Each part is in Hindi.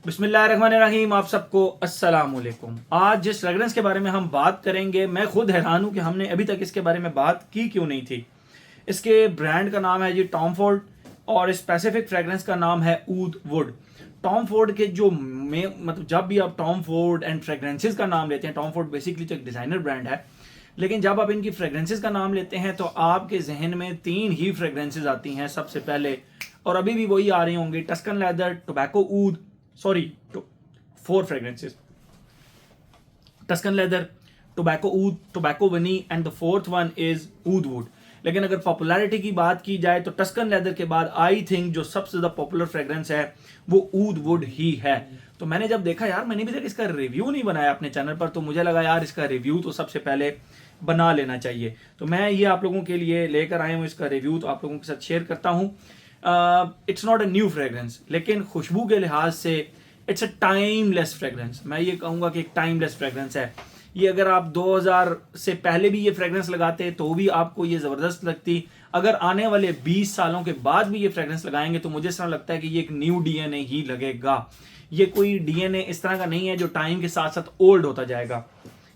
बिस्मिल्लाहिर्रहमानिर्रहीम। आप सबको अस्सलाम वालेकुम। आज जिस फ्रेगरेंस के बारे में हम बात करेंगे, मैं खुद हैरान हूँ कि हमने अभी तक इसके बारे में बात की क्यों नहीं थी। इसके ब्रांड का नाम है जी टॉम फोर्ड और स्पेसिफिक फ्रेगरेंस का नाम है ऊद वुड। टॉम फोर्ड के जो मतलब जब भी आप टॉम फोर्ड एंड फ्रेगरेंसेस का नाम लेते हैं, टॉम फोर्ड बेसिकली तो एक डिज़ाइनर ब्रांड है, लेकिन जब आप इनकी फ्रेगरेंसेस का नाम लेते हैं तो आपके जहन में 3 ही फ्रेगरेंसेस आती हैं सबसे पहले, और अभी भी वही आ रही होंगी। Tuscan leather, tobacco oud, sorry 4 fragrances: Tuscan leather, tobacco oud, tobacco vanille and the fourth one is oud wood. लेकिन अगर पॉपुलैरिटी की बात की जाए तो टस्कन लेदर के बाद आई थिंक जो सबसे ज़्यादा पॉपुलर फ्रेगरेंस है वो ऊद वुड ही है। तो मैंने जब देखा यार, मैंने भी तक इसका रिव्यू नहीं बनाया अपने चैनल पर, तो मुझे लगा यार इसका रिव्यू तो सबसे पहले बना लेना चाहिए। तो मैं ये आप लोगों के लिए लेकर आया हूँ इसका रिव्यू, तो आप लोगों के साथ शेयर करता हूँ। It's not a new fragrance, लेकिन खुशबू के लिहाज से इट्स अ टाइमलेस फ्रेगरेंस। मैं ये कहूँगा कि एक टाइमलेस फ्रेगरेंस है ये। अगर आप 2000 से पहले भी ये फ्रेगरेंस लगाते तो भी आपको ये ज़बरदस्त लगती। अगर आने वाले 20 सालों के बाद भी ये फ्रेगरेंस लगाएंगे तो मुझे ऐसा लगता है कि ये एक न्यू डीएनए ही लगेगा। ये कोई डीएनए इस तरह का नहीं है जो टाइम के साथ साथ ओल्ड होता जाएगा।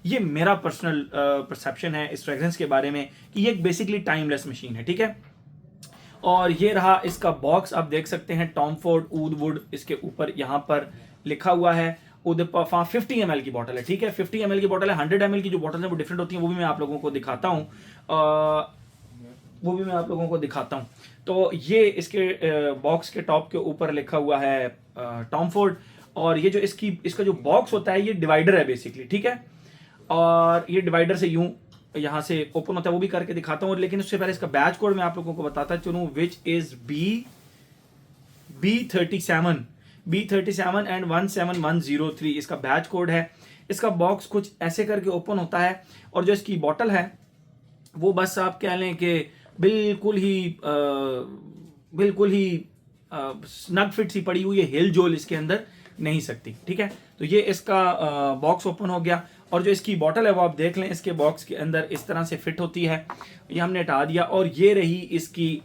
ये मेरा पर्सनल परसेप्शन है इस फ्रेगरेंस के बारे में कि ये एक बेसिकली टाइमलेस मशीन है, ठीक है। और ये रहा इसका बॉक्स, आप देख सकते हैं टॉम फोर्ड ऊद वुड इसके ऊपर यहाँ पर लिखा हुआ है। ऊद 50 ml की बॉटल है, ठीक है। 50 ml की बॉटल है। 100 ml की जो बॉटल है वो डिफरेंट होती है, वो भी मैं आप लोगों को दिखाता हूँ। तो ये इसके बॉक्स के टॉप के ऊपर लिखा हुआ है टॉम फोर्ड। और ये जो इसका जो बॉक्स होता है ये डिवाइडर है बेसिकली, ठीक है। और ये डिवाइडर से यूं यहाँ से ओपन होता है, वो भी करके दिखाता हूँ। लेकिन उससे पहले इसका बैच कोड मैं आप लोगों को बताता चलूँ, विच इज B37 एंड 17103 इसका बैच कोड है। इसका बॉक्स कुछ ऐसे करके ओपन होता है, और जो इसकी बॉटल है वो बस आप कह लें कि बिल्कुल ही स्नग फिट सी पड़ी हुई है, हिल जोल इसके अंदर नहीं सकती, ठीक है। तो ये इसका बॉक्स ओपन हो गया, और जो इसकी बॉटल है वो आप देख लें, इसके बॉक्स के अंदर इस तरह से फिट होती है। ये हमने हटा दिया, और ये रही इसकी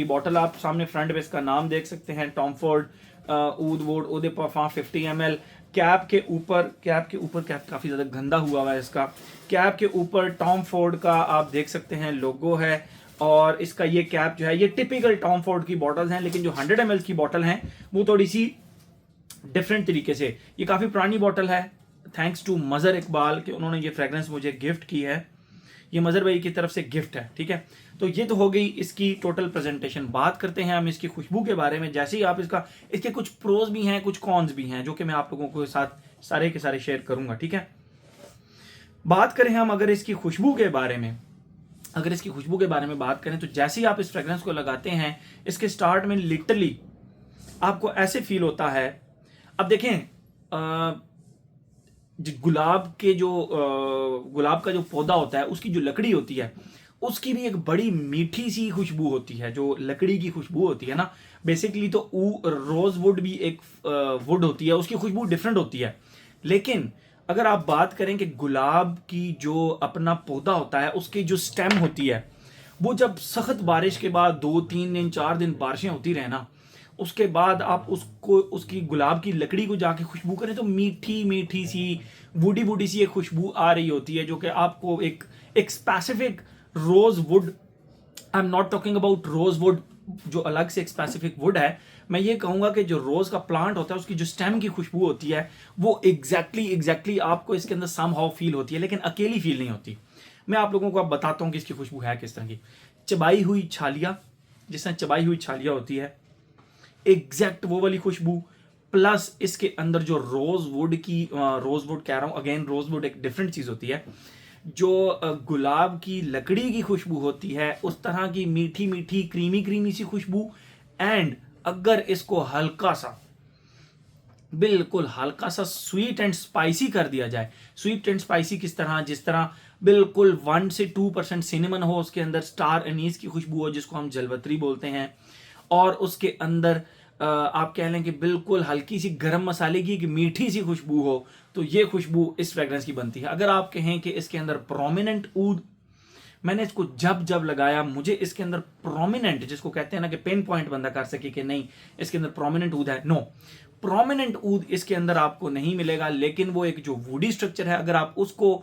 बॉटल। आप सामने फ्रंट पे इसका नाम देख सकते हैं, टॉम फोर्ड ऊद वुड ऊदे परफ्यूम 50 ml। कैप के ऊपर कैप काफ़ी ज़्यादा गंदा हुआ है इसका। कैप के ऊपर टॉम फोर्ड का आप देख सकते हैं लोगो है, और इसका ये कैप जो है ये टिपिकल टॉम फोर्ड की बॉटल्स हैं, लेकिन जो 100 ml की बॉटल हैं वो थोड़ी सी डिफरेंट तरीके से। ये काफ़ी पुरानी बॉटल है, थैंक्स टू मज़र इकबाल कि उन्होंने ये फ्रेगरेंस मुझे गिफ्ट की है। ये मज़र भाई की तरफ से गिफ्ट है, ठीक है। तो ये तो हो गई इसकी टोटल प्रेजेंटेशन। बात करते हैं हम इसकी खुशबू के बारे में। जैसे ही आप इसके कुछ प्रोज भी हैं, कुछ कॉन्स भी हैं, जो कि मैं आप लोगों को साथ सारे के सारे शेयर करूंगा, ठीक है। बात करें हम अगर इसकी खुशबू के बारे में बात करें तो जैसे ही आप इस फ्रेगरेंस को लगाते हैं, इसके स्टार्ट में लिटरली आपको ऐसे फील होता है। अब देखें, गुलाब का जो पौधा होता है उसकी जो लकड़ी होती है उसकी भी एक बड़ी मीठी सी खुशबू होती है। जो लकड़ी की खुशबू होती है ना, बेसिकली तो रोज वुड भी एक वुड होती है, उसकी खुशबू डिफरेंट होती है। लेकिन अगर आप बात करें कि गुलाब की जो अपना पौधा होता है उसकी जो स्टेम होती है, वो जब सख्त बारिश के बाद 2-3 दिन 4 दिन बारिशें होती रहे ना, उसके बाद आप उसकी गुलाब की लकड़ी को जाके खुशबू करें तो मीठी मीठी सी वुडी सी एक खुशबू आ रही होती है, जो कि आपको एक specific rosewood, I am not talking about rosewood जो अलग से एक स्पेसिफिक वुड है, मैं ये कहूंगा कि जो रोज का प्लांट होता है उसकी जो स्टेम की खुशबू होती है वो एग्जैक्टली आपको इसके अंदर सम हाउ फील होती है, लेकिन अकेली फील नहीं होती। मैं आप लोगों को अब बताता हूँ कि इसकी खुशबू है किस तरह की। चबाई हुई छालियाँ, जिस तरह चबाई हुई छालियाँ होती है, एग्जैक्ट वो वाली खुशबू, प्लस इसके अंदर जो रोज वुड कह रहा हूं अगेन, रोज वुड एक डिफरेंट चीज होती है। जो गुलाब की लकड़ी की खुशबू होती है उस तरह की मीठी मीठी क्रीमी सी खुशबू। एंड अगर इसको बिल्कुल हल्का सा स्वीट एंड स्पाइसी कर दिया जाए, स्वीट एंड स्पाइसी किस तरह, जिस तरह बिल्कुल 1 से 2% सिनेमन हो उसके अंदर, स्टार एनीस की खुशबू हो जिसको हम जलवतरी बोलते हैं, और उसके अंदर आप कह लें कि बिल्कुल हल्की सी गरम मसाले की एक मीठी सी खुशबू हो, तो ये खुशबू इस फ्रेगरेंस की बनती है। अगर आप कहें कि इसके अंदर प्रोमिनेंट ऊद, मैंने इसको जब लगाया मुझे इसके अंदर प्रोमिनेंट, जिसको कहते हैं ना कि पिन पॉइंट बंदा कर सके कि नहीं इसके अंदर प्रोमिनेंट ऊद है, नो, प्रोमिनेंट ऊद इसके अंदर आपको नहीं मिलेगा, लेकिन वो एक जो वुडी स्ट्रक्चर है, अगर आप उसको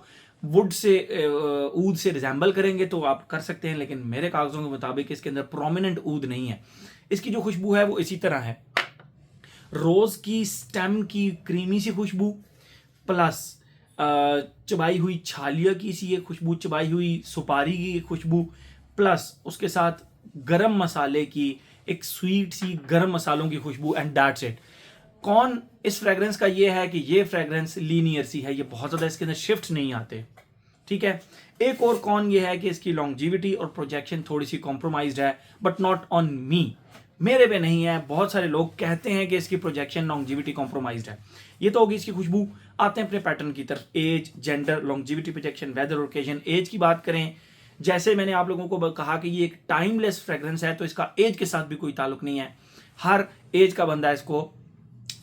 वुड से ऊद से रिजेंबल करेंगे तो आप कर सकते हैं, लेकिन मेरे कागजों के मुताबिक इसके अंदर प्रोमिनेंट ऊद नहीं है। इसकी जो खुशबू है वो इसी तरह है, रोज की स्टेम की क्रीमी सी खुशबू, प्लस चबाई हुई छालिया की सी ये खुशबू, चबाई हुई सुपारी की खुशबू, प्लस उसके साथ गरम मसाले की एक स्वीट सी गरम मसालों की खुशबू, एंड दैट्स इट। कौन इस फ्रेग्रेंस का ये है कि ये फ्रेग्रेंस लीनियर सी है, ये बहुत ज़्यादा इसके अंदर शिफ्ट नहीं आते, ठीक है। एक और कौन ये है कि इसकी लॉन्जिविटी और प्रोजेक्शन थोड़ी सी कॉम्प्रोमाइज्ड है, बट नॉट ऑन मी, मेरे पे नहीं है। बहुत सारे लोग कहते हैं कि इसकी प्रोजेक्शन लॉन्जिविटी कॉम्प्रोमाइज्ड है। ये तो होगी इसकी खुशबू। आते हैं अपने पैटर्न की तरफ, age, gender, longevity, projection, weather, occasion. Age की बात करें, जैसे मैंने आप लोगों को कहा कि ये एक टाइमलेस फ्रेग्रेंस है, तो इसका एज के साथ भी कोई ताल्लुक नहीं है, हर एज का बंदा इसको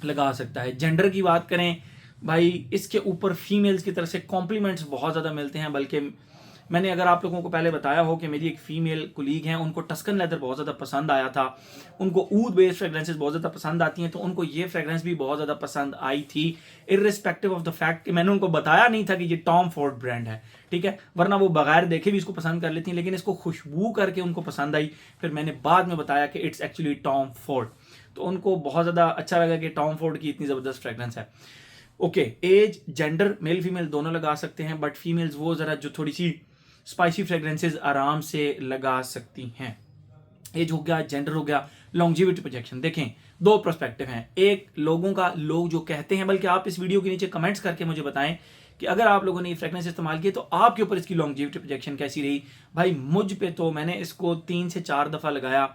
लगा सकता है। जेंडर की बात करें भाई, इसके ऊपर फीमेल्स की तरफ से कॉम्प्लीमेंट्स बहुत ज़्यादा मिलते हैं, बल्कि मैंने अगर आप लोगों को पहले बताया हो कि मेरी एक फीमेल कुलीग हैं, उनको टस्कन लेदर बहुत ज़्यादा पसंद आया था, उनको ऊद बेस्ड फ्रेग्रेंसेस बहुत ज़्यादा पसंद आती हैं, तो उनको ये फ्रेग्रेंस भी बहुत ज़्यादा पसंद आई थी, इर्रिस्पेक्टिव ऑफ द फैक्ट कि मैंने उनको बताया नहीं था कि ये टॉम फोर्ड ब्रांड है, ठीक है, वरना वो बगैर देखे भी इसको पसंद कर लेती हैं, लेकिन इसको खुशबू करके उनको पसंद आई। फिर मैंने बाद में बताया कि इट्स एक्चुअली टॉम फोर्ड, तो उनको बहुत ज़्यादा अच्छा लगा कि टॉम फोर्ड की इतनी ज़बरदस्त फ्रेग्रेंस है। Okay, age, gender, male female दोनों लगा सकते हैं, बट फीमेल्स वो ज़रा जो थोड़ी सी स्पाइसी फ्रेग्रेंसेस आराम से लगा सकती हैं। एज हो गया, जेंडर हो गया, लॉन्जिविटी, प्रोजेक्शन। देखें, दो पर्सपेक्टिव हैं। एक लोगों का, लोग जो कहते हैं, बल्कि आप इस वीडियो के नीचे कमेंट्स करके मुझे बताएं कि अगर आप लोगों ने ये फ्रेग्रेंस इस्तेमाल किए तो आपके ऊपर इसकी लॉन्जिविटी, प्रोजेक्शन कैसी रही। भाई मुझ पे तो मैंने इसको 3 से 4 दफ़ा लगाया,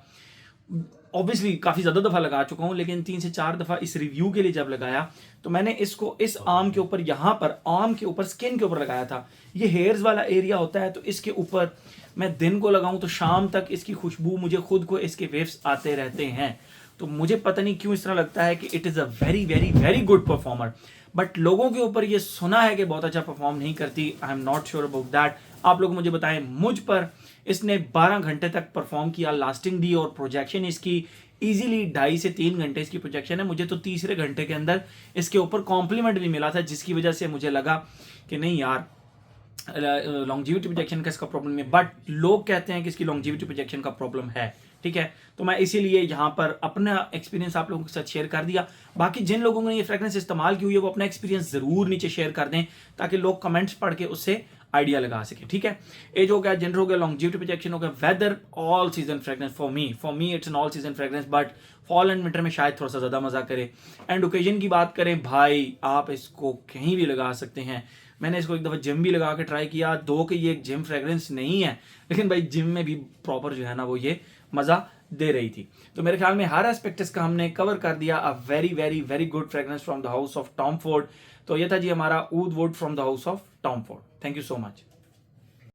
ऑब्वियसली काफ़ी ज़्यादा दफ़ा लगा चुका हूँ, लेकिन 3 से 4 दफ़ा इस रिव्यू के लिए जब लगाया तो मैंने इसको इस आर्म के ऊपर, यहाँ पर आर्म के ऊपर, स्किन के ऊपर लगाया था। ये हेयर्स वाला एरिया होता है, तो इसके ऊपर मैं दिन को लगाऊं तो शाम तक इसकी खुशबू, मुझे खुद को इसके वेव्स आते रहते हैं। तो मुझे पता नहीं क्यों इस तरह लगता है कि it is a very very very good performer, but लोगों के ऊपर ये सुना है कि बहुत अच्छा परफॉर्म नहीं करती। आई am not sure about that. आप लोग मुझे बताएं। मुझ पर इसने 12 घंटे तक परफॉर्म किया, लास्टिंग दी, और प्रोजेक्शन इसकी इजीली 2.5 से 3 घंटे इसकी प्रोजेक्शन है। मुझे तो तीसरे घंटे के अंदर इसके ऊपर कॉम्प्लीमेंट भी मिला था, जिसकी वजह से मुझे लगा कि नहीं यार, लॉन्जिविटी प्रोजेक्शन का इसका प्रॉब्लम है, बट लोग कहते हैं कि इसकी लॉन्जिविटी प्रोजेक्शन का प्रॉब्लम है, ठीक है। तो मैं इसीलिए यहाँ पर अपना एक्सपीरियंस आप लोगों के साथ शेयर कर दिया। बाकी जिन लोगों ने ये फ्रेग्रेंस इस्तेमाल की हुई है वो अपना एक्सपीरियंस जरूर नीचे शेयर कर दें, ताकि लोग कमेंट्स पढ़ के उससे आइडिया लगा सके, ठीक है। एज हो गया, जेंडर हो गया, लॉन्जिविटी प्रोजेक्शन हो गया, weather, all season fragrance for me it's an all season fragrance, but fall and winter में शायद थोड़ा सा ज़्यादा मज़ा करे। एंड ओकेजन की बात करें भाई, आप इसको कहीं भी लगा सकते हैं। मैंने इसको एक दफ़ा जिम भी लगा के ट्राई किया, दो कि ये एक जिम फ्रेग्रेंस नहीं है, लेकिन भाई जिम में भी प्रॉपर जो है ना वो ये मज़ा दे रही थी। तो मेरे ख्याल में हर एस्पेक्ट का हमने कवर कर दिया। A very very very good fragrance from the house of Tom Ford. तो ये था जी हमारा oud wood from the house of Tom Ford. Thank you so much.